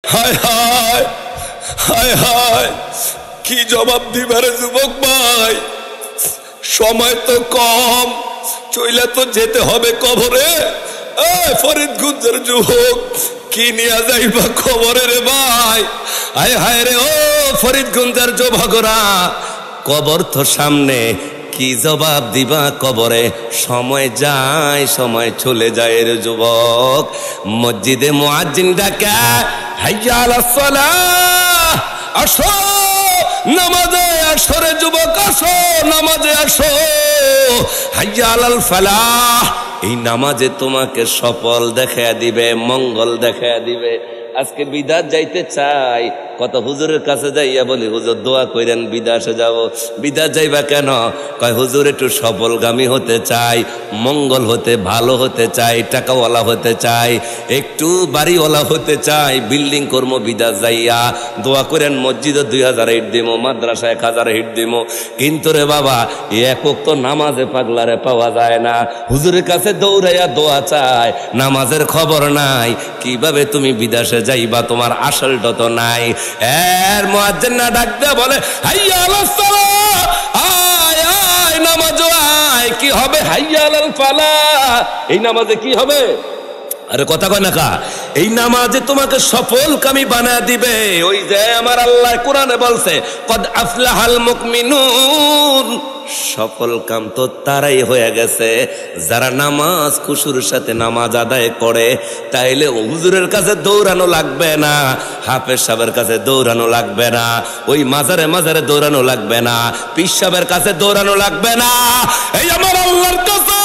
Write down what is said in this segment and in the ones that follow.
হায় হায় হায় হায়, কি জবাব দিবারে যুবক ভাই? সময় তো কম, চইলা তো যেতে হবে কবরে। ফরিদগঞ্জের যুবক, কি নিয়ে যাইবা কবরে রে ভাই? হায় হায় রে ও ফরিদগঞ্জের যুবকরা, কবর তো সামনে, কি জবাব দিবা কবরে? সময় যায়, সময় চলে যায় রে যুবক। মসজিদে মুয়াজ্জিন ডাকে, হাইয়া আলাস সালাহ, আসো নামাজে আসো রে যুবক, আসো নামাজে আসো। হাইয়া আলাল ফালাহ, এই নামাজে তোমাকে সফল দেখায়া দিবে, মঙ্গল দেখায়া দিবে। আজকে বিদাত যাইতে চাই, কত হুজুরের কাছে যাইয়া বলি, হুজুর দোয়া কইরেন বিদেশে যাব। বিদেশ যাইবা কেন? কয় হুজুর একটু সফলগামী হতে চাই, মঙ্গল হতে, ভালো হতে চাই, টাকাওয়ালা হতে চাই, একটু বাড়িওয়ালা হতে চাই, বিল্ডিং কর্ম। বিদেশ যাইয়া দোয়া করেন, মসজিদে 2000 ইট দিমো, মাদ্রাসা 1000 ইট দিমো, কিন্তু রে বাবা একক তো নামাজে পাগলারে পাওয়া যায় না। হুজুরের কাছে দৌড়াইয়া দোয়া চায়, নামাজের খবর নাই। কিভাবে তুমি বিদেশে যাইবা? তোমার আসলটা তো নাই। এর মুয়াজ্জিন না ডাক দে বলে, হাইয়া আলাস সালাহ, আয় আয় নামাজ আয়। কি হবে? হাইয়া আলাল ফালাহ, এই নামাজে কি হবে? আরে কথা কয় না কা? এই নামাজে তোমাকে সফলকামী বানায় দিবে। ওই যে আমার আল্লাহ কোরআনে বলছে, কদ আফলাহাল মুমিনুন, সফল কাম তো তারাই হয়ে গেছে যারা নামাজ খুশুর সাথে নামাজ আদায় করে। তাইলে হুজুরের কাছে দৌড়ানো লাগবে না, হাফেজ সাহেবের কাছে দৌড়ানো লাগবে না, ওই মাজারে মাজারে দৌড়ানো লাগবে না, পীর সাহেবের কাছে দৌড়ানো লাগবে না। এই আমার আল্লাহর কাছে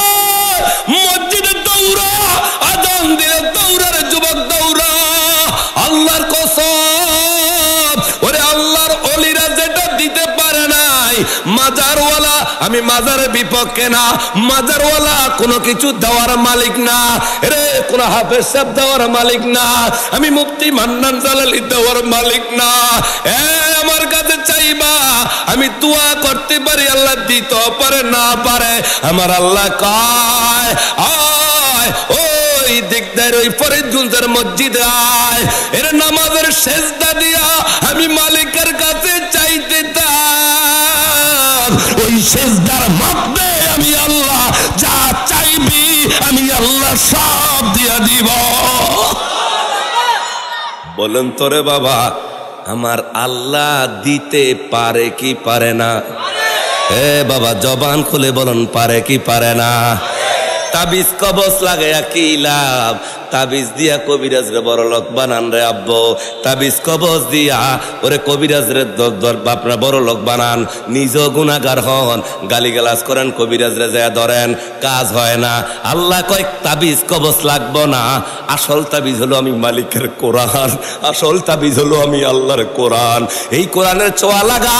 মসজিদে দৌড়া, আযান দিলে দৌড়া রে যুবক, দৌড়া। আল্লাহর কসম, ওরে আল্লাহর ওলিরা যেটা দিতে পারে নাই, মাজারওয়ালা, আমি মাজারের বিপক্ষে না, মাজারওয়ালা কোনো কিছু দেওয়ার মালিক না রে, কোন হাফেজ সাহেব দেওয়ার মালিক না, আমি মুফতি মান্নান জালালি দেওয়ার মালিক না। আমার কাছে চাইবা, আমি দোয়া করতে পারি, আল্লাহ দিতে পারে না পারে। আমার আল্লাহ কয়, আয় ওই দিকদার ওই ফরিদগঞ্জের মসজিদে আয়, এর নামাজের সেজদা দিয়া আমি মালিকের কাছে চাইতে চাই, ওই সেজদার মধ্যে আমি আল্লাহ যা চাইবি আমি আল্লাহ সব দিয়া দিব। বলেন তোরে বাবা, আমার আল্লাহ দিতে পারে কি পারে না? এ বাবা জবান খুলে বলুন, পারে কি পারে না? তাবিজ কবজ লাগাইয়া কি লাভ? তাবিজ দিয়া কবিরাজ রে বড় লোক বানান রে আব্বু, তাবিজ কবজ দিয়া ওরে কবিরাজ রে আপনার বড় লোক বানান, নিজেও গুনাহগার হন, গালিগালাজ করেন, কবিরাজ রে যায় ধরেন, কাজ হয় না। আল্লাহ কয় তাবিজ কবজ লাগবো না, আসল তাবিজ হলো আমি মালিকের কোরআন, আসল তাবিজ হলো আমি আল্লাহর কোরআন। এই কোরআনের ছোঁয়া লাগা,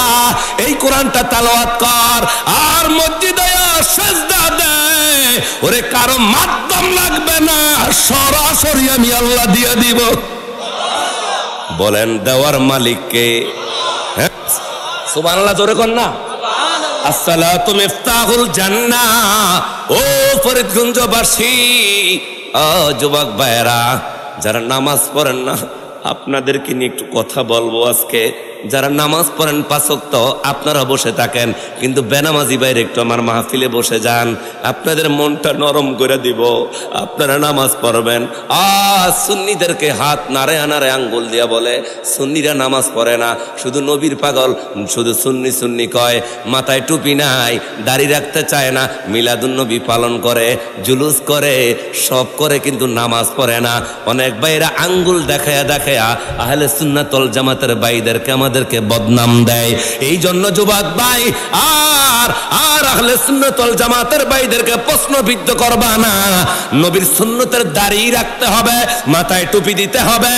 এই কোরআনটা তালাওয়াত কর, আর মসজিদে সেজদা দে, ওরে কারো মাধ্যম লাগবে না, সরাসরি আমি আল্লাহ দিয়ে দিব। বলেন দেওয়ার মালিককে? সুবহানাল্লাহ, জোরে কর না। আসসালাতু মিফতাহুল জান্নাহ। ও ফরিদগঞ্জবাসী, ও যুবক ভাইরা যারা নামাজ পড়েন না, আপনাদেরকে নিয়ে একটু কথা বলবো আজকে। যারা নামাজ পড়েন 5 ওয়াক্ত, আপনারা বসে থাকেন, কিন্তু বেনামাজি বাইরে একটু আমার মাহফিলে বসে যান, আপনাদের মনটা নরম করে দিব, আপনারা নামাজ পড়বেন। সুন্নিদেরকে হাত নাড়ে আনারে আঙ্গুল দিয়া বলে সুন্নিরা নামাজ পড়ে না, শুধু নবীর পাগল, শুধু সুন্নি সুন্নি কয়, মাথায় টুপি নাই, দাড়ি রাখতে চায় না, মিলাদুন্নবী পালন করে, জুলুস করে, সব করে, কিন্তু নামাজ পড়ে না। অনেক ভাইরা আঙ্গুল দেখায়া দেখায়া আহলে সুন্নাত ওয়াল জামাতের ভাইদেরকে আমাদেরকে বদনাম দেয়। এই জন্য যুবক ভাই, আর আহলে সুন্নাত ওয়াল জামাতের ভাইদেরকে প্রশ্নবিদ্ধ করবা না। নবীর সুন্নতের দাড়ি রাখতে হবে, মাথায় টুপি দিতে হবে,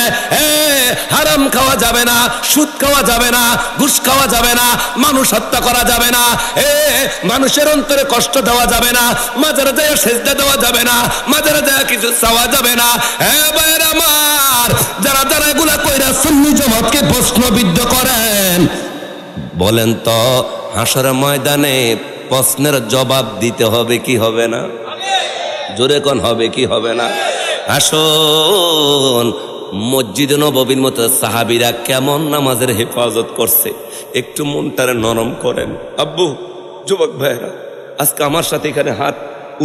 হারাম খাওয়া যাবে না, সুদ খাওয়া যাবে না, ঘুষ খাওয়া যাবে না, মানুষ হত্যা করা যাবে না, মানুষের অন্তরে কষ্ট দেওয়া যাবে না, মাজারে যায় সেজদা দেওয়া যাবে না, মাজারে যায় কিছু চাওয়া যাবে না। ভাইয়ের আমার, যারা যারা এগুলা কইরা সুন্নি জামাতকে প্রশ্নবিদ্ধ করেন, বলেন তো হাসরের ময়দানে প্রশ্নের জবাব দিতে হবে কি হবে না? জোরে কোন হবে কি হবে না? আসুন মসজিদে নববীর মতো সাহাবীরা কেমন নামাজের হেফাজত করছে, একটু মনটারে নরম করেন। আব্বু, যুবক ভাইরা, আজকে আমার সাথে এখানে হাত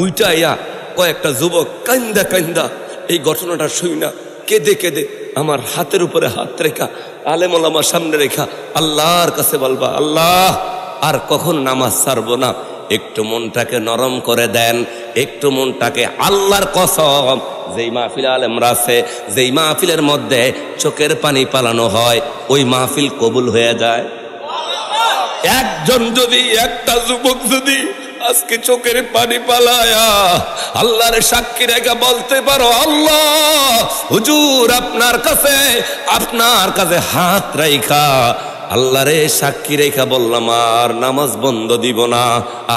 উইটাইয়া কয়েকটা যুবক কান্দা কান্দা এই ঘটনাটা শুই না কেঁদে কেঁদে আমার হাতের উপরে হাত রেখা, আলেম ওলামার সামনে রেখা আল্লাহর কাছে বলবা, আল্লাহ আর কখন নামাজ ছাড়বো না। একটু মনটাকে নরম করে দেন, একটু মনটাকে, আল্লাহর কসম, যেই মাহফিল আলেমরা আছে, যেই মাহফিলের মধ্যে চোখের পানি পালানো হয়, ওই মাহফিল কবুল হয়ে যায়। একজন যদি, একটা যুবক যদি আজকে চোখের পানি পালায়া আল্লাহর সাক্ষী রেখা বলতে পারো, আল্লাহ হুজুর আপনার কাছে হাত রাইখা আল্লাহরে সাক্ষী রেখা বললাম, আর নামাজ বন্ধ দিব না,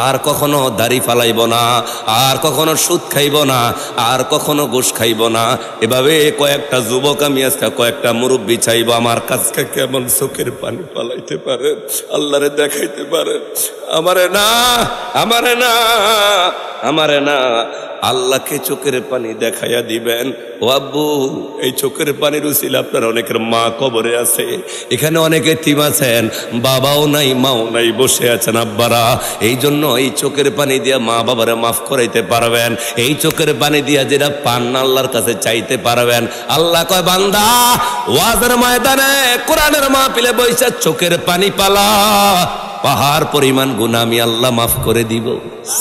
আর কখনো দাড়ি ফালাইব না, আর কখনো সুদ খাইব না, আর কখনো ঘুষ খাইব না। এভাবে কয়েকটা যুবক আমি আজকে কয়েকটা মুরব্বী চাইব আমার কাছে কেমন চোখের পানি পালাইতে পারে, আল্লাহরে দেখাইতে পারে। আমারে না, আমারে না, আমারে না, আল্লাহকে চোখের পানি দেখাইয়া দিবেন। ও আব্বু, এই চোখের পানির উসিলা আপনার অনেকের মা কবরে আছে, এখানে অনেকে টিম আছেন, বাবাও নাই মাও নাই, বসে আছেন আব্বারা। এই জন্য এই চোখের পানি দিয়া মা বাবারে মাফ করাইতে পারবেন, এই চোখের পানি দিয়া যেটা পান না আল্লাহর কাছে চাইতে পারবেন। আল্লাহ কয়, বান্দা ওয়াজের ময়দানে কোরআনের মাহফিলে বইসা চোখের পানি পালা, পাহাড় পরিমাণ গুনাহ আমি আল্লাহ মাফ করে দিব।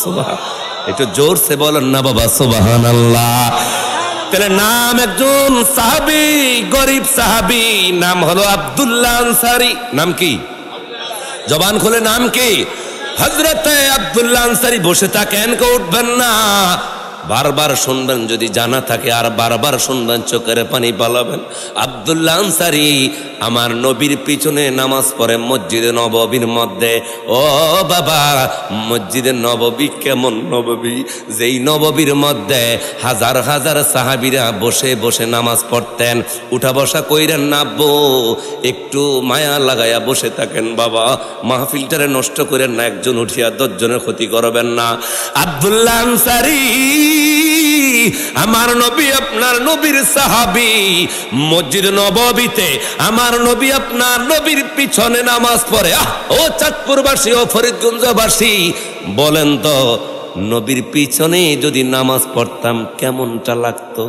সুবহানাল্লাহ, একটু জোরসে বলেন না বাবা সুবহানাল্লাহ। তাহলে নাম একজন সাহাবী, গরিব সাহাবী, নাম হলো আব্দুল্লাহ আনসারী। নাম কি? জবান খুলে নাম কি? হযরতে আব্দুল্লাহ আনসারী। বসে থাকেন, কেউ উঠবেন না, বারবার শুনবেন, যদি জানা থাকে আর বারবার শুনবেন, চোখের পানি পালাবেন। আব্দুল্লাহ আনসারী আমার নবীর পিছনে নামাজ পড়ে মসজিদে নববীর মধ্যে। ও বাবা, মসজিদে নববী কেমন নববী, যেই নববীর মধ্যে হাজার হাজার সাহাবীরা বসে বসে নামাজ পড়তেন। উঠা বসা কইরেন না আব্বু, একটু মায়া লাগাইয়া বসে থাকেন বাবা, মাহফিলটারে নষ্ট করেন না, একজন উঠিয়া 10 জনের ক্ষতি করবেন না। আব্দুল্লাহ আনসারী আমার নবী আপনার নবীর সাহাবী, মসজিদ নববীতে আমার নবী আপনার নবীর পিছনে নামাজ পড়ে। ও চাঁদপুরবাসী, ও ফরিদগঞ্জবাসী, বলেন তো নবীর পিছনে যদি নামাজ পড়তাম কেমনটা লাগতো?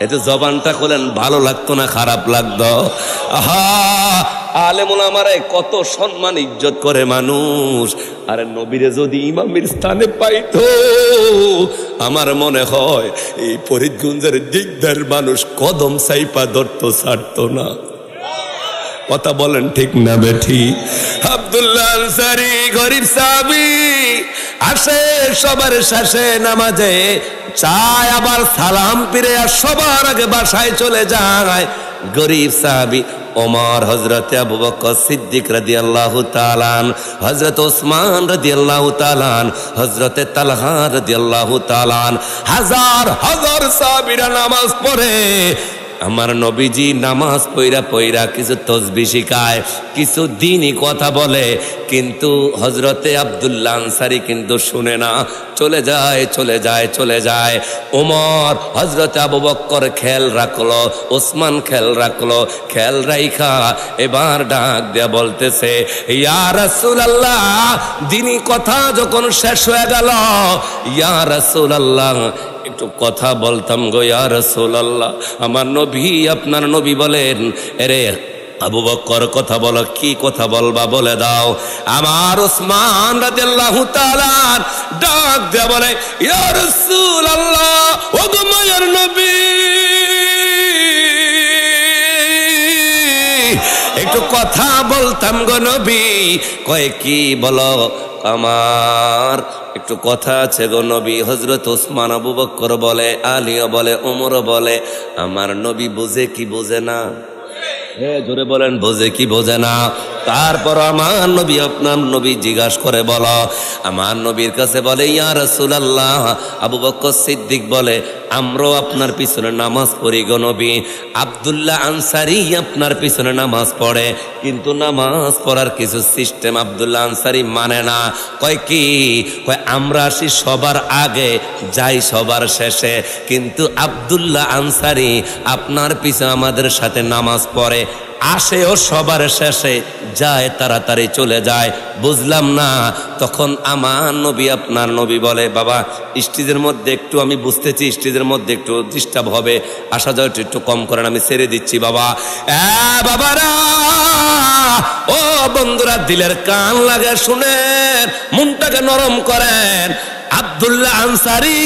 এতে জবানটা খোলেন, ভালো লাগতো না খারাপ লাগতো? আহা, আলেম ওলামারা কত সম্মান ইজ্জত করে মানুষ, আরে নবীরে যদি ইমামের স্থানে পাইতো, আমার মনে হয় এই ফরিদগঞ্জের দিকদার মানুষ কদম সাইপা ধরতো, ছাড়তো না। কথা বলেন ঠিক না বেঠি? আব্দুল্লাহ আনসারী গরিব সাহাবী, আসে সবার শেষে নামাজে, চায় আবার সালাম ফিরে আর সবার আগে বাসায় চলে যায়। গরিব সাহাবী ওমর, হযরতে আবু বকর সিদ্দিক রাদিয়াল্লাহু তাআলা, হযরত ওসমান রাদিয়াল্লাহু তাআলা, হযরতে তালহা রাদিয়াল্লাহু তাআলা, হাজার হাজার সাহাবীরা নামাজ পড়ে। আমার নবীজি নামাজ পইরা পইরা কিছু তসবিহ শিখায়, কিছু দ্বীনি কথা বলে, কিন্তু হযরতে আব্দুল্লাহ আনসারী কিন্তু শুনে না, চলে যায় চলে যায় চলে যায়। ওমর, হযরতে আবু বকর খেয়াল রাখলো, ওসমান খেয়াল রাখলো, খেয়াল রাইখা এবার ডাক দেয়া বলতেছে, ইয়া রাসূলুল্লাহ, দ্বীনি কথা যখন শেষ হয়ে গেল, ইয়া রাসূলুল্লাহ একটু কথা বলতাম গো ইয়া রাসূলুল্লাহ। আমার নবী আপনার নবী বলেন, এরে আবু বকর কথা বলো, কি কথা বলবা বলে দাও। আমার ওসমান রাদিয়াল্লাহু তাআলা ডাক দেয়া বলে, ইয়া রাসূলুল্লাহ, ও গো মায়ের নবী, একটু কথা বলতাম গো নবী। কয় কি বলো? আমার একটু কথা আছে গো নবী। হযরত ওসমান, আবু বকর বলে, আলীও বলে, ওমরও বলে, আমার নবী বোঝে কি বোঝে না? হ্যাঁ, জোরে বলেন, বোঝে কি বোঝে না? তারপর আমার নবী আপনার নবী জিজ্ঞাসা করে, বলো। আমার নবীর কাছে বলে, ইয়া রাসূলুল্লাহ। আবু বকর সিদ্দিক বলে, আমরাও আপনার পিছনে নামাজ পড়ি গো নবী। আব্দুল্লাহ আনসারী আপনার পিছনে নামাজ পড়ে, কিন্তু নামাজ পড়ার কিছু সিস্টেম আব্দুল্লাহ আনসারী মানে না। কয় কি? কয় আমরা আসি সবার আগে, যাই সবার শেষে, কিন্তু আব্দুল্লাহ আনসারী আপনার পিছনে আমাদের সাথে নামাজ পড়ে, আসেও সবার শেষে, যায় তাড়াতাড়ি চলে যায়। বুঝলাম না। তখন আমার নবী আপনার নবী বলে, বাবা স্টেজের মধ্যে একটু, আমি বুঝতেছি স্টেজের মধ্যে একটু ডিস্টার্ব হবে, আসা যাওয়া একটু কম করেন, আমি ছেড়ে দিচ্ছি বাবা। বাবারা, ও বন্ধুরা, দিলের কান লাগে শুনেন, মনটাকে নরম করেন। আব্দুল্লাহ আনসারী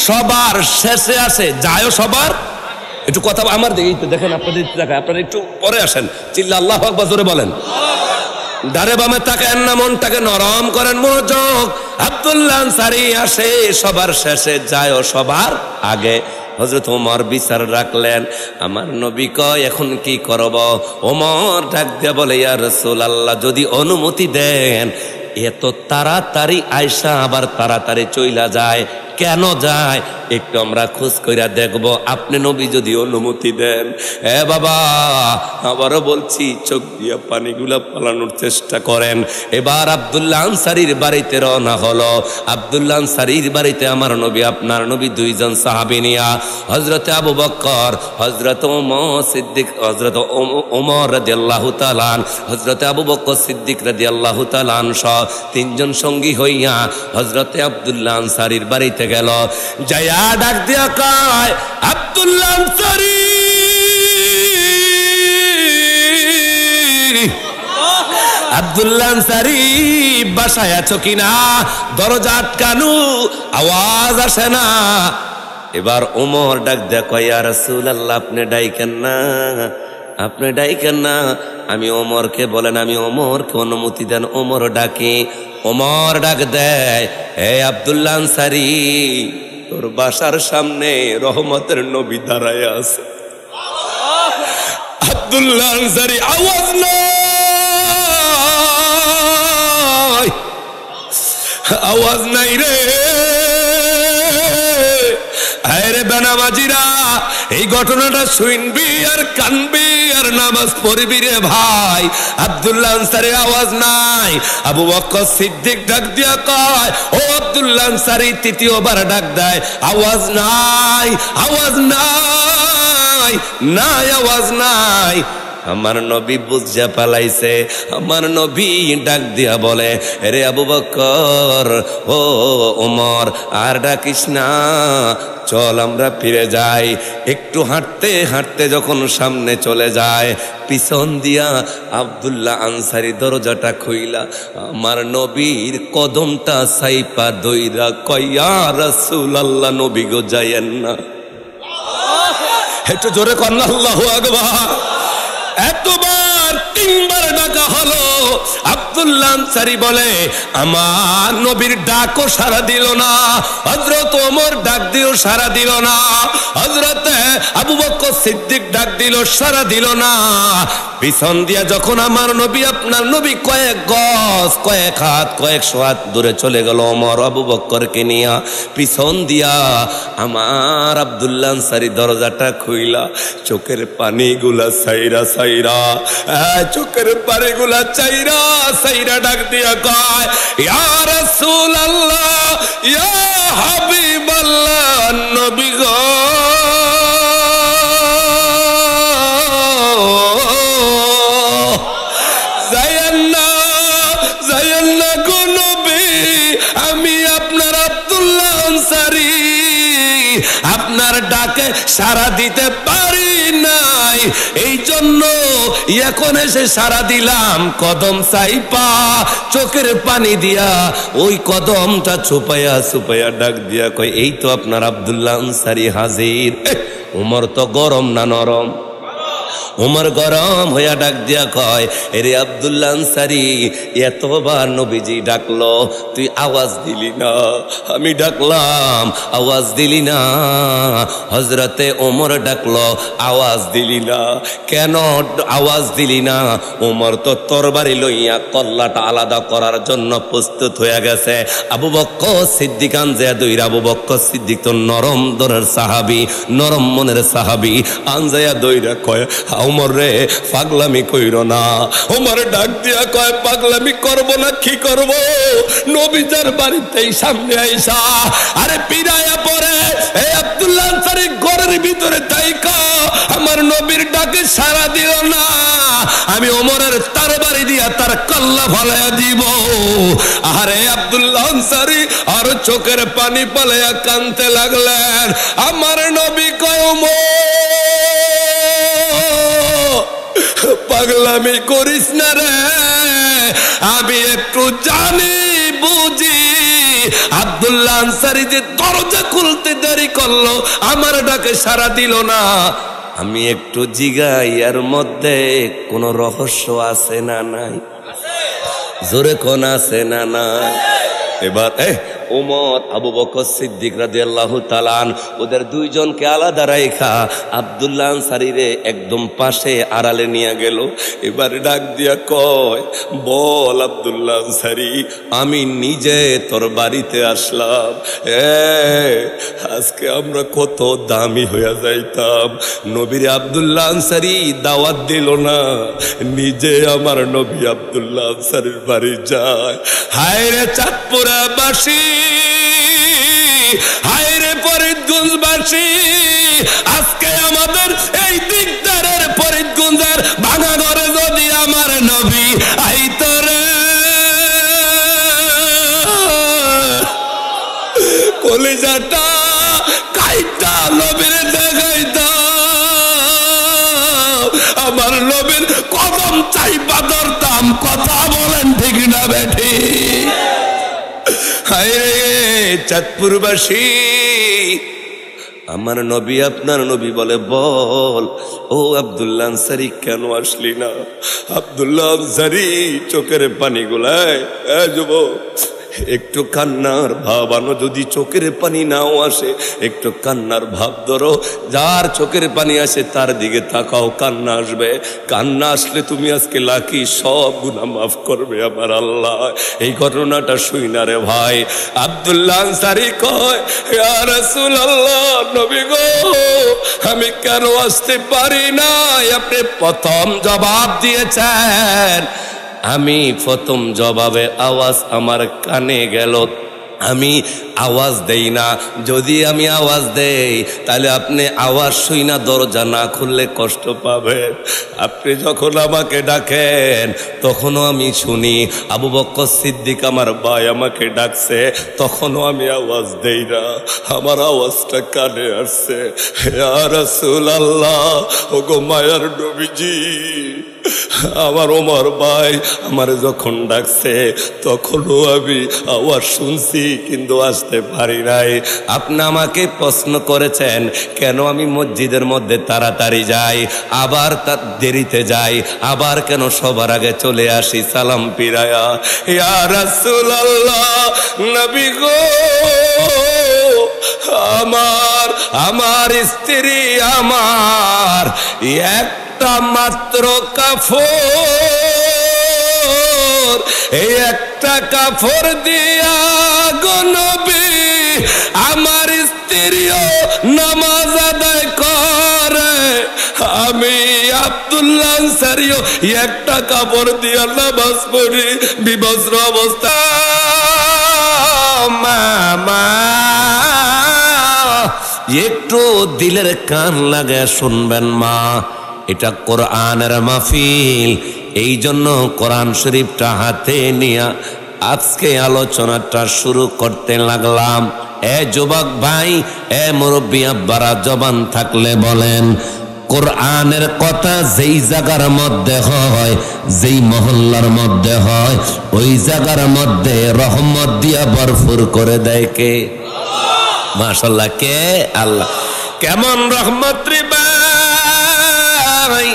সবার শেষে আসে, যায়ও সবার। একটু কথা আমার দিকে দেখেন, আপনাদের দেখেন, আপনারা একটু পরে আসেন, চিল্লা আল্লাহু আকবার জোরে বলেন। ডারে বামে তাকান না, মনটাকে নরম করেন, মনোযোগ। আব্দুল্লাহ আনসারী আসে সবার শেষে, যায়ও সবার আগে। হযরত ওমর বিচার রাখলেন। আমার নবী কয়, এখন কি করব? ওমর ডাক দিয়ে বলে, ইয়া রাসূলুল্লাহ, যদি অনুমতি দেন, এত তাড়াতাড়ি আয়সা আবার তাড়াতাড়ি চইলা যায়, কেন যায়? একটু আমরা খোঁজ কইরা দেখব, আপনি নবী যদি অনুমতি দেন। বাবা, আবারও বলছি, চোখ দিয়া পানিগুলা পালানোর চেষ্টা করেন। এবার আব্দুল্লাহ আনসারীর বাড়িতে রওনা হলো। আব্দুল্লাহ আনসারীর বাড়িতে আমার নবী আপনার নবী দুইজন সাহাবী নিয়া, হযরতে আবু বকর, হযরত ওমর সিদ্দিক, হযরত ওমর রাদিয়াল্লাহু তাআলা, হযরতে আবু বকর সিদ্দিক রাদিয়াল্লাহু তাআলা সহ তিনজন সঙ্গী হইয়া হযরতে আব্দুল্লাহ আনসারীর বাড়িতে গেল। যায়া ডাক দিয়া কয়, আব্দুল্লাহ আনসারী, আব্দুল্লাহ আনসারী, বাসায় আছো কিনা? দরজা আটকানো, আওয়াজ আসে না। এবার ওমর ডাক দিয়া কয়, ইয়া রাসূলুল্লাহ, আপনি ডাইকেন না, আপনি ডাইকেন না, আমি ওমরকে বলেন, আমি ওমরকে অনুমতি দেন। ওমর ডাকে, ওমর ডাক দেয়, হে আব্দুল্লাহ আনসারী, তোর বাসার সামনে রহমতের নবী দাঁড়ায় আছে। আব্দুল্লাহ আনসারী, আওয়াজ নাই, আওয়াজ নাই রে। আরে বেনামাজিরা, এই ঘটনাটা শুনবি আর কানবি আর নামাজ পড়বি রে ভাই। আব্দুল্লাহ আনসারী আওয়াজ নাই। আবু বকর সিদ্দিক ডাক দিয়া কয়, ও আব্দুল্লাহ আনসারী, তৃতীয়বার ডাক দেয়, আওয়াজ নাই, আওয়াজ নাই, নাই আওয়াজ নাই। আমার নবী বুঝা পালাইছে। আমার নবী ডাক দিয়া বলে, রে আবু বকর, ও ওমর, আর ডাকিস না, চল আমরা ফিরে যাই। একটু হাঁটতে হাঁটতে যখন সামনে চলে যায়, পিছন দিয়া আব্দুল্লাহ আনসারী দরজাটা খুইলা আমার নবীর কদমটা সাইপা দইরা কয়, ইয়া রাসূলুল্লাহ, নবী গো যায়েন না। একটু জোরে কর না, আল্লাহু আকবার। এতবার তিনবার ডাকা হলো। আব্দুল্লাহ আনসারী বলে, আমার নবীর ডাকও সাড়া দিল না। হযরত ওমর ডাক দিও, সাড়া দিল না। হযরত আবু বকর সিদ্দিক ডাক দিল, সাড়া দিল না। পিছন দিয়া যখন আমার নবী আপনার নবী কয়েক গজ, কয়েক হাত, কয়েকশো হাত দূরে চলে গেল, ওমর আবু বকরকে নিয়া পিছন দিয়া আমার আব্দুল্লাহ আনসারী দরজাটা খুইলা চোখের পানিগুলা সাইরা সাইরা, চোখের পানিগুলা চাইরা সাইরা ডাক দিয়া কয়, ইয়া রাসূলুল্লাহ, ইয়া হাবিবাল্লাহ, নবী গো, আমি আপনার আব্দুল্লাহ আনসারী, আপনার ডাকে সাড়া দিতে পারি নাই, এই জন্য এখন এসে সাড়া দিলাম। কদম সাইপা চোখের পানি দিয়া ওই কদমটা ছুপাইয়া ছুপাইয়া ডাক দিয়া কয়, এই তো আপনার আব্দুল্লাহ আনসারী হাজির। ওমর তো গরম না নরম? ওমর গরম হইয়া ডাক দিয়া কয়, এরে আব্দুল্লাহ আনসারী, এতবার নবীজি ডাকলো, তুই আওয়াজ দিলি না। আমি ডাকলাম, আওয়াজ দিলি না। হযরতে ওমর ডাকলো, আওয়াজ দিলি না। কেন আওয়াজ দিলি না? ওমর তো তরবারি লইয়া কল্লাটা আলাদা করার জন্য প্রস্তুত হয়ে গেছে। আবু বকর সিদ্দিক আনজায়া দইরা, আবু বকর সিদ্দিক তো নরম দরের সাহাবী, নরম মনের সাহাবী, আনজায়া দইরা কয়, ওমর রে পাগলামি কইরো না। ওমর ডাক দিয়া কয়, পাগলামি করব না কি করব? নবীজার বাড়িতেই সামনে আইসা আরে পিরায়া পড়ে এই আব্দুল্লাহ আনসারী ঘরের ভিতরে তাইকা আমার নবীর ডাকে সাড়া দিল না। আমি ওমরের তরবারি দিয়া তার কল্লা ফলাইয়া দিব। আরে আব্দুল্লাহ আনসারী আর চোখের পানি পালাইয়া কাঁদতে লাগলেন। আমার নবী কয়, ওমর পাগলামি করিস না রে, আমি একটু জানি বুঝি। আব্দুল্লাহ আনসারী যে দরজা খুলতে দেরি করলো, আমার ডাকে সাড়া দিল না, আমি একটু জিগাই এর মধ্যে কোন রহস্য আছে না নাই? জোরে কোন আছে না নাই? এবার ওমর আবু বকর সিদ্দিক রাদিয়াল্লাহু তাআলা ওদের দুইজনকে আলাদা রাইখা আব্দুল্লাহ আনসারীরে একদম পাশে আড়ালে নিয়ে গেল। এবার ডাক দিয়া কয়, বল আব্দুল্লাহ আনসারী, আমি নিজে তোর বাড়িতে আসলাম। আজকে আমরা কত দামি হইয়া যাইতাম, নবীর আব্দুল্লাহ আনসারী দাওয়াত দিল না, নিজে আমার নবী আব্দুল্লাহ আনসারীর বাড়ি যায়। হায় রে চাঁদপুরাবাসী, হায়রে ফরিদগঞ্জবাসী, আজকে আমাদের এই দিকদারের ফরিদগঞ্জের ভাঙা ঘরে যদি আমার নবী আইতো রে, কলিজাটা কাইটা নবীর দেখাইতা, আমার নবীর কদম চাইবা ধরতাম। কথা বলেন ঠিক না বেঠি? হায়রে চাঁদপুরবাসী, আমার নবী আপনার নবী বলে, বল ও আব্দুল্লাহ আনসারী কেন আসলি না? আব্দুল্লাহ আনসারী চোখের পানি গুলায়, যুবক একটু কান্নার ভাব আনো, যদি চোখের পানি নাও আসে একটু কান্নার ভাব ধরো, যার চোখের পানি আসে তার দিকে তাকাও, কান্না আসবে। কান্না আসলে তুমি আজকে লাকি, সব গুনাহ মাফ করবে আমার আল্লাহ। এই ঘটনাটা শুই না রে ভাই। আব্দুল্লাহ আনসারী কয়, ইয়া রাসূলুল্লাহ, নবী গো, আমি কেন আসতে পারি না? আপনি প্রথম জবাব দিয়েছেন, আমি প্রথম জবাবে আওয়াজ আমার কানে গেল, আমি আওয়াজ দেই না। যদি আমি আওয়াজ দেই তাহলে আপনি আওয়াজ শুই না, দরজা না খুললে কষ্ট পাবেন। আপনি যখন আমাকে ডাকেন তখনও আমি শুনি। আবু বকর সিদ্দিক আমার ভাই আমাকে ডাকছে, তখনও আমি আওয়াজ দেই না, আমার আওয়াজটা কানে আসছে। ইয়া রাসূলুল্লাহ, ওগো মায়ার নবীজি, আমার ওমর ভাই আমার যখন ডাকছে তখনও আমি আওয়াজ শুনছি, কিন্তু আসতে পারি নাই। আপনি আমাকে প্রশ্ন করেছেন কেন আমি মসজিদের মধ্যে তাড়াতাড়ি যাই, আবার তার দেরিতে যাই, আবার কেন সবার আগে চলে আসি সালাম পিরায়া। ইয়া রাসূলুল্লাহ, নবী গো, আমার স্ত্রী আমার একটা মাত্র কাফর, এই একটা কাফর দিয়া গো নবী আমার স্ত্রীও নামাজ আদায় করে, আমি আব্দুল্লাহ আনসারীও একটা কাপড় দিয়া নামাজ পড়ি বিবস্ত্র অবস্থা। মামা একটু দিলের কান লাগে শুনবেন মা, এটা কোরআনের মাহফিল, এই জন্য কোরআন শরীফটা হাতে নিয়ে আজকে আলোচনাটা শুরু করতে লাগলাম। যুবক ভাই, মুরব্বী আব্বারা, জবান থাকলে বলেন, কোরআনের কথা যেই জায়গার মধ্যে হয়, যেই মহল্লার মধ্যে হয়, ওই জায়গার মধ্যে রহমত দিয়া ভরপুর করে দেয় কে? মাশাআল্লাহ, কে? আল্লাহ। কেমন রহমত রে ভাই,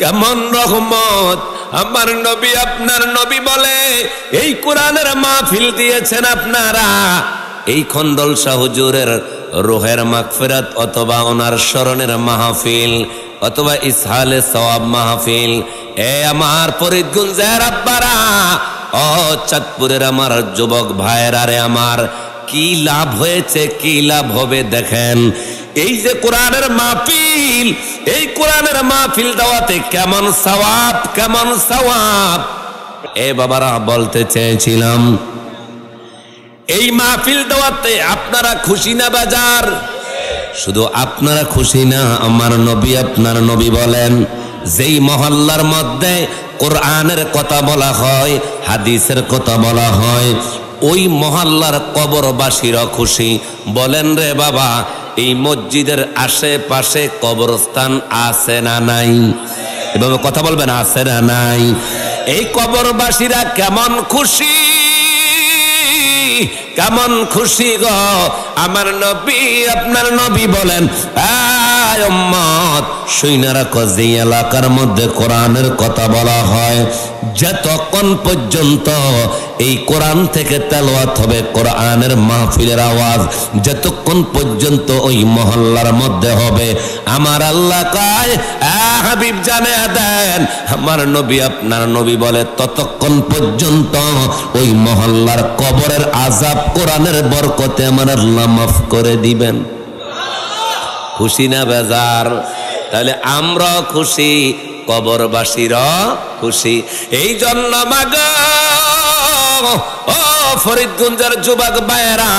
কেমন রহমত। আমার নবী আপনার নবী বলে এই কোরআনের মাহফিল দিয়েছেন আপনারা, এই খন্দল শাহ হুজুরের রুহের মাগফিরাত অথবা ওনার স্মরণের মাহফিল অথবা ইসহালে সওয়াব মাহফিল। এ আমার ফরিদগঞ্জের আব্বারা, ও চাঁদপুরের আমার যুবক ভাইয়েরা রে, আমার কি লাভ হয়েছে, কি লাভ হবে দেখেন। এই যে কোরআনের মাহফিল, এই কোরআনের মাহফিল দেওয়াতে কেমন সওয়াব, কেমন সওয়াব। এ বাবারা, বলতে চেয়েছিলাম এই মাহফিল দেওয়াতে আপনারা খুশি না বাজার? শুধু আপনারা খুশি না, আমার নবী আপনার নবী বলেন যেই মহল্লার মধ্যে কোরআনের কথা বলা হয়, হাদিসের কথা বলা হয়, ওই মহল্লার কবরবাসীরা খুশি। বলেন রে বাবা, এই মসজিদের আশেপাশে কবরস্থান আছে না নাই? এভাবে কথা বলবেন, আছে না নাই? এই কবরবাসীরা কেমন খুশি, কেমন খুশি গো। আমার নবী আপনার নবী বলেন, আয় উম্মত শুইনা রাখো, যে এলাকার মধ্যে কোরআনের কথা বলা হয়, যতক্ষণ পর্যন্ত এই কোরআন থেকে তেলাওয়াত হবে, কোরআনের মাহফিলের আওয়াজ যতক্ষণ পর্যন্ত ওই মহল্লার মধ্যে হবে, আমার আল্লাহ কয়, হাবিব জানে দেন, আমার নবী আপনার নবী বলে ততক্ষণ পর্যন্ত ওই মহল্লার কবরের আযাব কোরআনের বরকতে আমার আল্লাহ মাফ করে দিবেন। খুশি না বেজার? তাহলে আমরা খুশি, কবরবাসীরা খুশি। এই জন্য মাগো, ও ফরিদগঞ্জের যুবক ভাইয়েরা,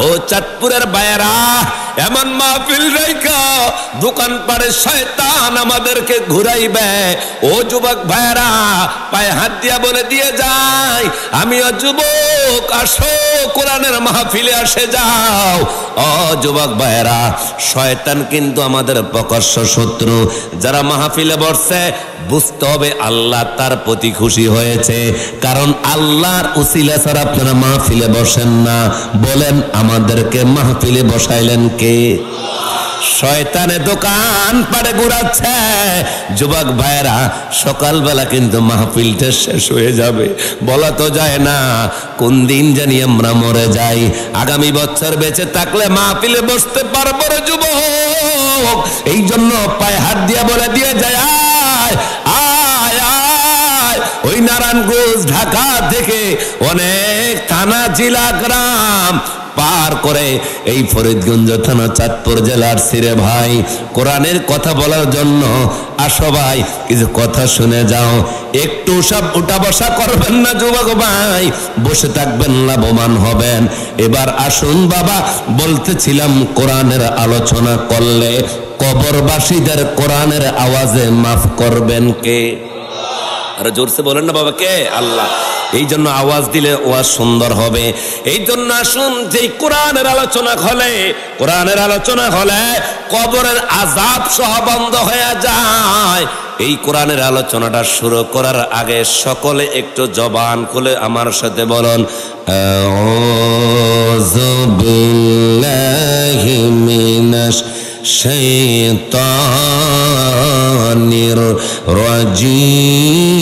ও চাঁদপুরের ভাইয়েরা, এমন মাহফিল রেখা দোকান পাড়ে শয়তান আমাদেরকে ঘুরাইবে। ও যুবক ভাইয়েরা, পায়ে হাত দিয়া বলে দিয়ে যায়, আমিও যুবক, আসো কোরআনের মাহফিলে আসে যাও। ও যুবক ভাইয়েরা, শয়তান কিন্তু আমাদের প্রকাশ্য শত্রু। যারা মাহফিলে বসছে বুঝতে হবে আল্লাহ তার প্রতি খুশি হয়েছে, কারণ আল্লাহর উসিলা ছাড়া আপনারা মাহফিলে বসেন না। বলেন, আমাদেরকে মাহফিলে বসাইলেন কে? শয়তানে দোকান পাড়ে ঘুরাচ্ছে। যুবক ভাইয়েরা, সকালবেলা কিন্তু মাহফিলটা শেষ হয়ে যাবে, বলা তো যায় না কোন দিন জানি আমরা মরে যাই। আগামী বছর বেঁচে থাকলে মাহফিলে বসতে পারবো রে যুবক। এই জন্য পায়ে হাত দিয়া বলে দিয়ে যায়, আয় আয় আয়। ওই নারায়ণগঞ্জ ঢাকা থেকে অনেক থানা, জেলা, গ্রাম পার করে এই ফরিদগঞ্জ থানা, চাঁদপুর জেলার সিরে ভাই কোরআনের কথা বলার জন্য আসো ভাই, কিছু কথা শুনে যাও। একটু সব উঠা বসা করবেন না যুবক ভাই, বসে থাকবেন, লাভবান হবেন। এবার আসুন বাবা, বলতেছিলাম কোরআনের আলোচনা করলে কবরবাসীদের কোরআনের আওয়াজে মাফ করবেন কে? আর জোরসে বলেন না বাবা, কে? আল্লাহ। এই জন্য আওয়াজ দিলে ওয়াজ সুন্দর হবে। এই জন্য আসুন, যেই কোরআনের আলোচনা হলে, কোরআনের আলোচনা হলে কবরের আযাব সহ বন্ধ হয়ে যায়। এই কোরআনের আলোচনাটা শুরু করার আগে সকলে একটু জবান খুলে আমার সাথে বলুন, আউযু বিল্লাহি মিনাশ শাইতানির রাজিম।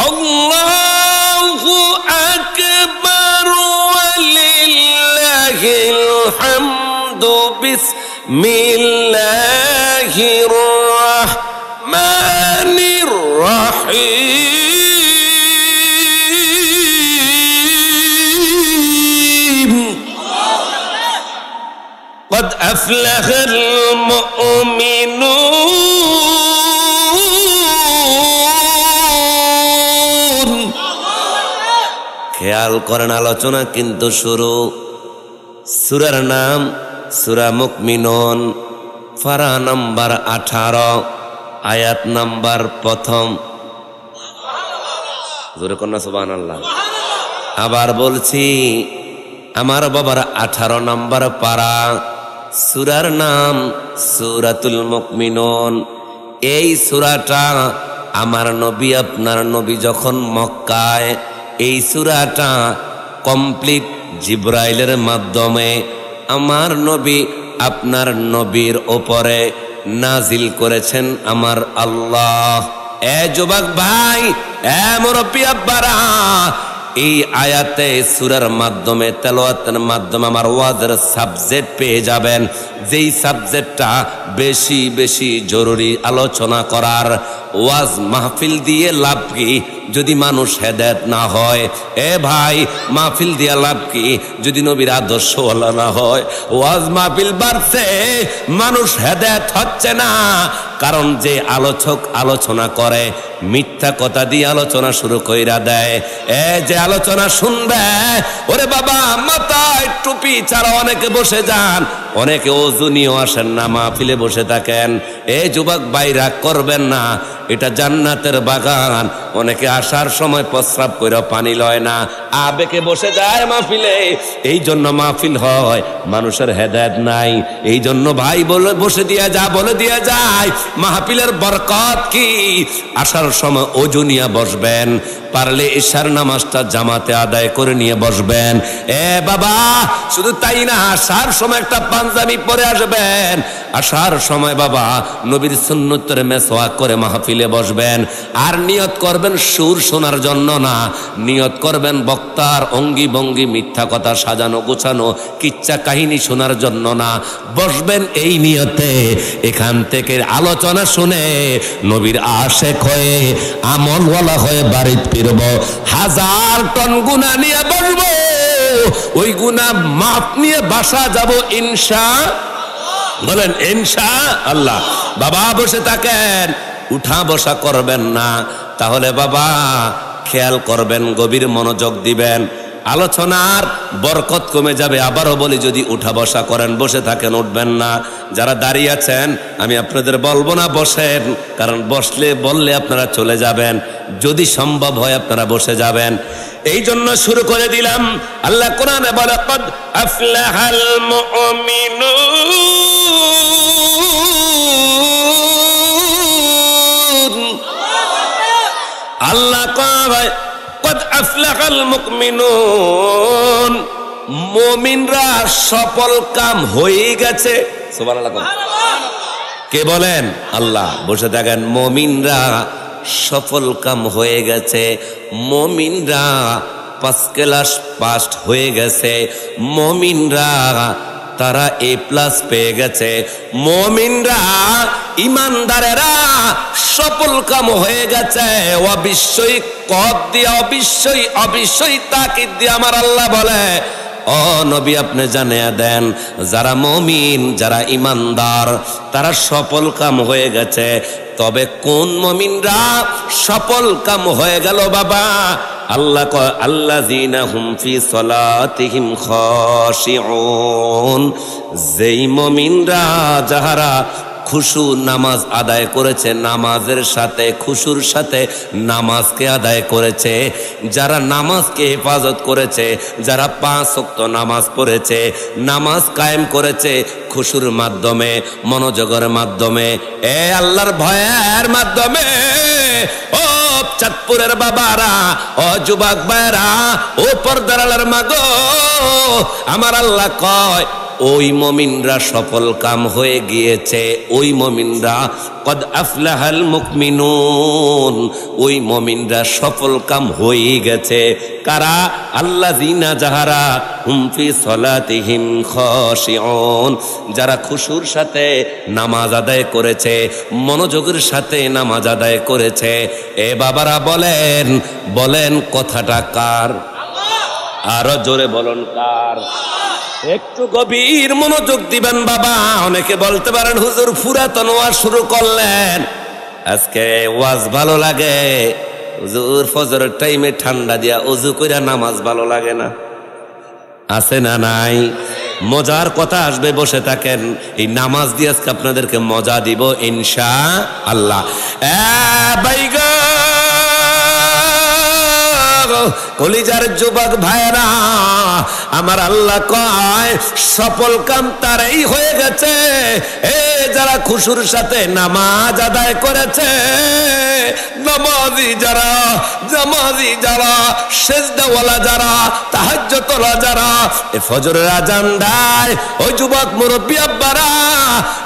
আল্লাহু আকবার ওয়া লিল্লাহিল হামদু। বিসমিল্লাহির রাহমানির রাহিম। قد أفلح المؤمنون। খেয়াল করেন, আলোচনা কিন্তু শুরু। সূরার নাম সূরা মুমিনুন, পারা নাম্বার 18, আয়াত নাম্বার প্রথম। জোরে কন্যা সুবহানাল্লাহ। আবার বলছি, আমার বাবার 18 নম্বর পারা, সূরার নাম সূরাতুল মুমিনুন। এই সূরাটা আমার নবী আপনার নবী যখন মক্কায়, এই সূরাটা কমপ্লিট জিবরাইলের মাধ্যমে আমার নবী আপনার নবীর ওপরে নাজিল করেছেন আমার আল্লাহ। এ যুবক ভাই, এ মুরব্বী আব্বারা, এই আয়াতে সূরার মাধ্যমে, তেলাওয়াতের মাধ্যমে আমার ওয়াজের সাবজেক্ট পেয়ে যাবেন, যেই সাবজেক্টটা বেশি বেশি জরুরি আলোচনা করার। ওয়াজ মাহফিল দিয়ে লাভ কি যদি মানুষ হেদায়েত না হয়? এ ভাই, মাহফিল দিয়ে লাভ কি যদি নবীর আদর্শওয়ালা না হয়? ওয়াজ মাহফিল বাড়ছে, মানুষ হেদায়েত হচ্ছে না, কারণ যে আলোচক আলোচনা করে মিথ্যা কথা দিয়ে আলোচনা শুরু কইরা দেয়। এ যে আলোচনা শুনবে, ওরে বাবা, মাথায় টুপি ছাড়া অনেকে বসে যান, অনেকে ওযু নিয়েও আসেন না, মাহফিলে বসে থাকেন। এ যুবক ভাই, রাগ করবেন না, এটা জান্নাতের বাগান। অনেকে আসার সময় প্রস্রাব কইরা পানি লয় না, আবেগে বসে যায় মাহফিলে। এই জন্য মাহফিল হয়, মানুষের হেদায়েত নাই। এই জন্য ভাই বলে বসে দিয়া যা, বলে দিয়া যায় মাহফিলের বরকত কি। আসার সময় ওযু নিয়ে বসবেন, পারলে ইশার নামাজটা জামাতে আদায় করে নিয়ে বসবেন। এ বাবা, শুধু তাই না, আসার সময় একটা পাঞ্জাবি পরে আসবেন। আসার সময় বাবা নবীর সুন্নতের মেসওয়াক করে মাহফিলে বসবেন। আর নিয়ত করবেন সুর শোনার জন্য না, নিয়ত করবেন বক্তার অঙ্গি ভঙ্গি, মিথ্যা কথা সাজানো গোছানো কিচ্ছা কাহিনী শোনার জন্য না। বসবেন এই নিয়তে, এখান থেকে আলোচনা শুনে নবীর আশেক হয়ে, আমলওয়ালা হয়ে বাড়িতে ফিরব। 1000 টন গুনাহ নিয়ে বসবো, ওই গুনাহ মাপ নিয়ে বাসা যাব ইনশাআল্লাহ। বলেন ইনশাআল্লাহ। বাবা বসে থাকেন, উঠা বসা করবেন না। তাহলে বাবা খেয়াল করবেন, গভীর মনোযোগ দিবেন, আলোচনার বরকত কমে যাবে। আবারও বলি, যদি উঠা বসা করেন, বসে থাকেন, উঠবেন না। যারা দাঁড়িয়ে আছেন, আমি আপনাদের বলবো না বসেন, কারণ বললে আপনারা চলে যাবেন। যদি সম্ভব হয় আপনারা বসে যাবেন। এই জন্য শুরু করে দিলাম। আল্লাহ কোরআনে বলে, কদ আফলাহাল মুমিনুন। আল্লাহ কয়, কদ আফলাহাল মুমিনুন, মুমিনরা সফল কাম হয়ে গেছে। সুবহানাল্লাহ। কে বলেন? আল্লাহ। বসে থাকেন। মুমিনরা সফল কাম হয়ে গেছে, মুমিনরা 5 ক্লাস পাস হয়ে গেছে, মুমিনরা তারা A+ পেয়ে গেছে, মুমিনরা ইমানদারেরা সফল কাম হয়ে গেছে। অবশ্যই কদ দিয়ে, অবশ্যই তাকিদ দিয়ে আমার আল্লাহ বলে, ও নবী আপনি জানিয়ে দেন, যারা মুমিন, যারা ইমানদার, তারা সফল কাম হয়ে গেছে। তবে কোন মুমিনরা সফল কাম হয়ে গেল বাবা? আল্লাহ কয়, আল্লাযীনা হুম ফি সলাতিহিম খাশিউন, যেই মুমিনরা যাহারা খুশু নামাজ আদায় করেছে, নামাজের সাথে খুশুর সাথে নামাজকে আদায় করেছে, যারা নামাজকে হেফাজত করেছে, যারা 5 ওয়াক্ত নামাজ পড়েছে, নামাজ কায়েম করেছে খুশুর মাধ্যমে, মনোযোগের মাধ্যমে, এ আল্লাহর ভয়ের মাধ্যমে। ও চাঁদপুরের বাবারা, ও যুবক ভাইরা, ও পর্দার আলার মাগো, আমার আল্লাহ কয়, ওই মুমিনরা সফল কাম হয়ে গিয়েছে। ওই মুমিনরা কদ আফলাহাল মুমিনুন, ওই মুমিনরা সফল কাম হয়ে গেছে। কারা? আল্লাযীনা যাহারা হুম ফি সলাতিহিম খাশিউন, যারা খুশুর সাথে নামাজ আদায় করেছে, মনোযোগের সাথে নামাজ আদায় করেছে। এ বাবারা বলেন, বলেন কথাটা কার? আরো জোরে বলুন, কার? একটু গভীর মনোযোগ দিবেন বাবা। অনেকে বলতে পারেন, হুজুর পুরাতন ওয়াজ শুরু করলেন, আজকে ওয়াজ ভালো লাগে। হুজুর ফজরের টাইমে ঠান্ডা দিয়া ওযু কইরা নামাজ ভালো লাগে না? আছে না নাই? মজার কথা আসবে, বসে থাকেন। এই নামাজ দিয়ে আজকে আপনাদেরকে মজা দিব ইনশাআল্লাহ। বাইগা কলিজার যুবক ভাইরা, আমার আল্লাহ কয়, সফল কাম তারাই হয়ে গেছে, এ যারা যারা খুশুর সাথে নামাজ আদায় করেছে, নামাজি যারা, জামাজি যারা, সেজদাওয়ালা যারা, তাহাজ্জুদওয়ালা যারা, এ ফজরের আজান দেয়, ওই যুবক মুরব্বী আব্বারা,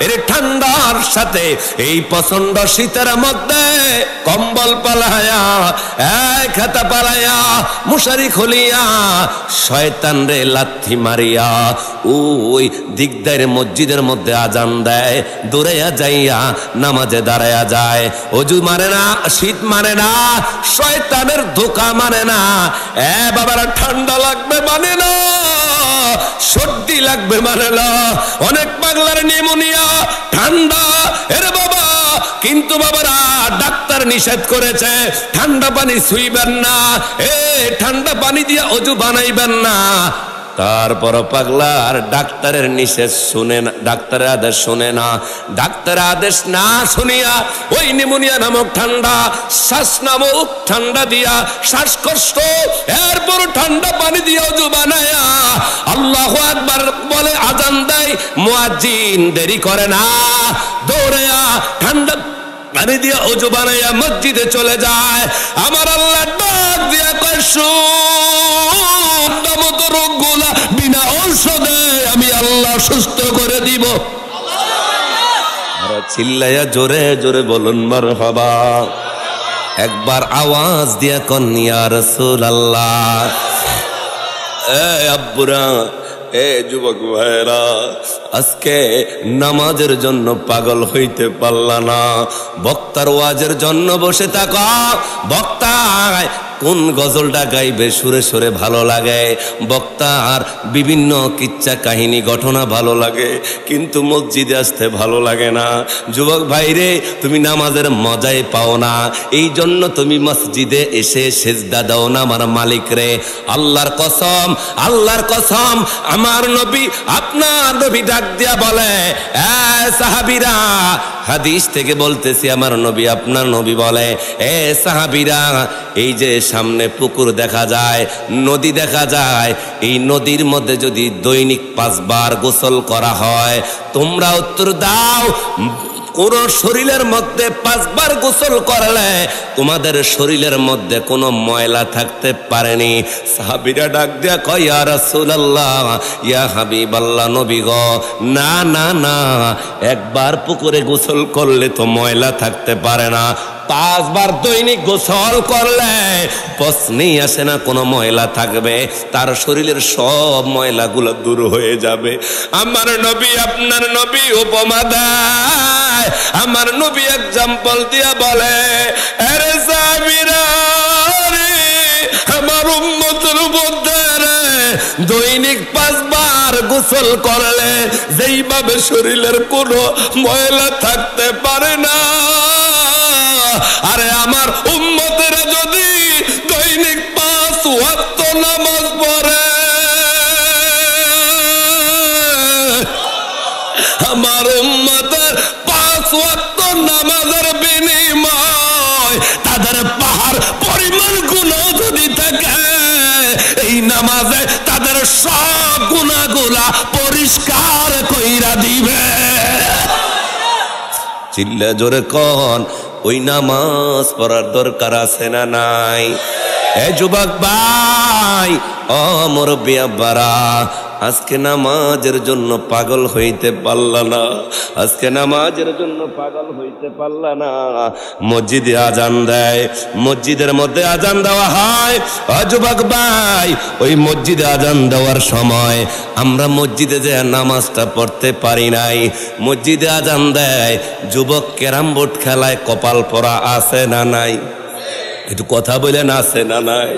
এর ঠান্ডার সাথে এই প্রচন্ড শীতের মধ্যে কম্বল পালায়া, এক হাতা পালায়া, মশারি খুলিয়া, শয়তান রে লাথি মারিয়া ওই দিকদার মসজিদের মধ্যে আজান দেয়, দৌড়াইয়া যাইয়া নামাজে দাঁড়াইয়া যায়। অজু মানে না, শীত মানে না, শয়তানের ধোঁকা মানে না। বাবারা ঠান্ডা লাগবে মানে না, সর্দি লাগবে মানে না। অনেক পাগলার নিউমোনিয়া, ঠান্ডা, এর বাবা, কিন্তু বাবারা ডাক্তার নিষেধ করেছে ঠান্ডা পানি ছুঁইবেন না, ঠান্ডা পানি দিয়ে অজু বানাইবেন না। তারপর পাগলার ডাক্তারের নিষেধ শুনে না, ডাক্তারের আদেশ শুনে না। ডাক্তারের আদেশ না শুনিয়া ওই নিউমোনিয়া নামক ঠান্ডা, শ্বাস নামক ঠান্ডা দিয়া শ্বাসকষ্ট, এরপর ঠান্ডা পানি দিয়ে অজু বানায়া আল্লাহু আকবার বলে আজান দেয়। মুয়াজ্জিন দেরি করে না, দৌড়ায়া ঠান্ডা পানি দিয়ে অজু বানাইয়া মসজিদে চলে যায়। আমার আল্লাহ ডাক দিয়া কয়, মতো রোগগুলা বিনা ঔষধে আমি আল্লাহ সুস্থ করে দিব। চিল্লাইয়া জোরে জোরে বলুন মারহাবা। একবার আওয়াজ দিয়া কন ইয়া রাসূলুল্লাহ। আব্বুরা, যুবক ভাইরা, আজকে নামাজের জন্য পাগল হইতে পারলা না, বক্তার ওয়াজের জন্য বসে থাকা। বক্তায় কোন গজলটা গাইবে সুরে সুরে ভালো লাগে, বক্তার বিভিন্ন কিচ্ছা কাহিনী ঘটনা ভালো লাগে, কিন্তু মসজিদে আসতে ভালো লাগে না। যুবক ভাইরে, তুমি নামাজের মজাই পাও না, এই জন্য তুমি মসজিদে এসে সেজদা দাও না আমার মালিক রে। আল্লাহর কসম, আল্লাহর কসম, আমার নবী, আপনার নবী ডাক দিয়া বলে, সাহাবীরা, হাদিস থেকে বলতেছি, আমার নবী, আপনার নবী বলে, সাহাবীরা, এই যে সামনে পুকুর দেখা যায়, নদী দেখা যায়, এই নদীর মধ্যে যদি দৈনিক 5 বার গোসল করা হয়, তোমরা উত্তর দাও, কোন শরীরের মধ্যে 5 বার গোসল করলে তোমাদের শরীরের মধ্যে কোনো ময়লা থাকতে পারেনি। সাহাবীরা ডাক দিয়া কয়, ইয়া রাসূলুল্লাহ, ইয়া হাবিবাল্লাহ, নবী গো, না না না, একবার পুকুরে গোসল করলে তো ময়লা থাকতে পারে না, 5 বার দৈনিক গোসল করলে প্রশ্নই আসে না কোনো ময়লা থাকবে, তার শরীরের সব ময়লাগুলো দূর হয়ে যাবে। আমার নবী, আপনার নবী উপমা দেয়, আমার নবী এক্সাম্পল দিয়া বলে, আরে সাহাবীরা রে, আমার উম্মতের মধ্যে রে, দৈনিক 5 বার গোসল করলে যেইভাবে শরীরের কোনো ময়লা থাকতে পারে না, আরে আমার উম্মতেরা যদি দৈনিক 5 ওয়াক্ত নামাজ পড়ে, আমার উম্মতের 5 ওয়াক্ত নামাজের বিনিময় তাদের পাহাড় পরিমাণ গুনাহ যদি থাকে, এই নামাজে তাদের সব গুনাহগুলা পরিষ্কার কইরা দিবে। চিল্লা জোরে কোন, ওই নামাজ পড়ার দরকার আছে না নাই? যুবক ভাই, ও মুরব্বী আব্বারা, আজকে নামাজের জন্য পাগল হইতে পারলা না, আজকে নামাজের জন্য পাগল হইতে পারলা না। মসজিদে আজান দেয়, মসজিদের মধ্যে আজান দেওয়া হয়। যুবক ভাই, ওই মসজিদে আজান দেওয়ার সময় আমরা মসজিদে যে নামাজটা পড়তে পারি নাই, মসজিদে আজান দেয়, যুবক ক্যারাম বোর্ড খেলায় কপাল পরা আছে না নাই? একটু কথা বলেন, আছে না নাই?